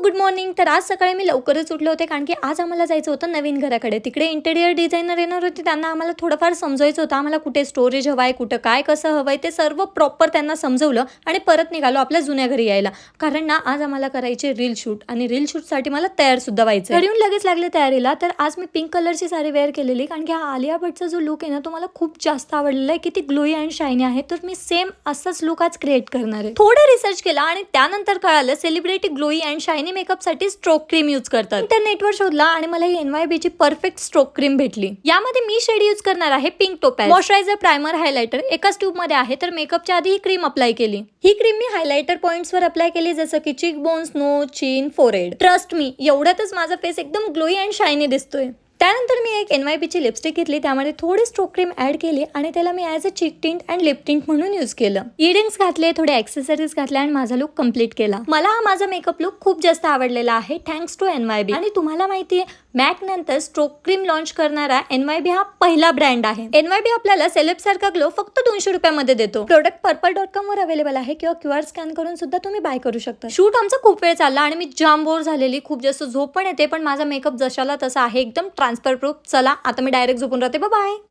Good morning. तर आज सकाळी मी लवकरच उठले होते कारण की आज आम्हाला जायचं होतं नवीन घराकडे. तिकडे इंटेरियर डिझायनर येणार होते. त्यांना आम्हाला थोडंफार समजायचं होतं आम्हाला कुठे स्टोरेज हवं आहे, कुठं काय कसं हवं आहे ते सर्व प्रॉपर त्यांना समजवलं आणि परत निघालो आपल्या जुन्या घरी यायला. कारण ना आज आम्हाला करायचे रील शूट आणि रील शूटसाठी मला तयार सुद्धा व्हायचं. घरी येऊन लगेच लागले तयारीला. तर आज मी पिंक कलरची साडी वेअर केलेली कारण की हा आलिया भट्टचा जो लुक आहे ना तो मला खूप जास्त आवडलेला आहे. किती ग्लोई अँड शायनी आहे. तर मी सेम असाच लुक आज क्रिएट करणार आहे. थोडं रिसर्च केला आणि त्यानंतर कळालं celebrity glowy and shiny makeup साठी स्ट्रोक क्रीम यूज करतात. इंटरनेटवर शोधला आणि मला ही NYB ची परफेक्ट स्ट्रोक क्रीम भेटली. यामध्ये मी शेड यूज करणार आहे pink topaz. Moisturiser, primer, highlighter एकाच ट्यूब मध्ये आहे. तर मेकअपच्या आधी ही क्रीम अप्लाय केली. ही क्रीम मी हायलायटर पॉइंट्स वर अप्लाय केली जसं की चीक बोन्स, नोज, चीन, फोरहेड. ट्रस्ट मी एवढ्यातच माझा फेस एकदम ग्लोई अँड शायनी दिसतोय. त्यानंतर मी एक NYB ची लिपस्टिक घेतली, त्यामध्ये थोडी स्ट्रोक क्रीम ऍड केली आणि त्याला मी ॲज अ चीक टिंट अँड लिप टिंट म्हणून यूज केलं. इयरिंग्स घातले, थोडे ऍक्सेसरीज घातले आणि माझा लुक कम्प्लीट केला. मला हा माझा मेकअप लुक खूप जास्त आवडलेला आहे थँक्स टू NYB. आणि तुम्हाला माहिती आहे मॅक नंतर स्ट्रोक क्रीम लॉन्च करणारा NYB हा पहिला ब्रँड आहे. NYB आपल्याला सेलेब सारखा ग्लो फक्त 200 रुपयामध्ये देतो. प्रोडक्ट पर्पल.com वर अवेलेबल आहे किंवा QR स्कॅन करून सुद्धा तुम्ही बाय करू शकता. शूट आमचा खूप वेळ चालला आणि मी जाम बोर झालेली, खूप जास्त झोप पण येते, पण माझा मेकअप जशाला तसा आहे एकदम ट्रान्सफर प्रूफ. चला आता मी डायरेक्ट झोपून राहते. बाय.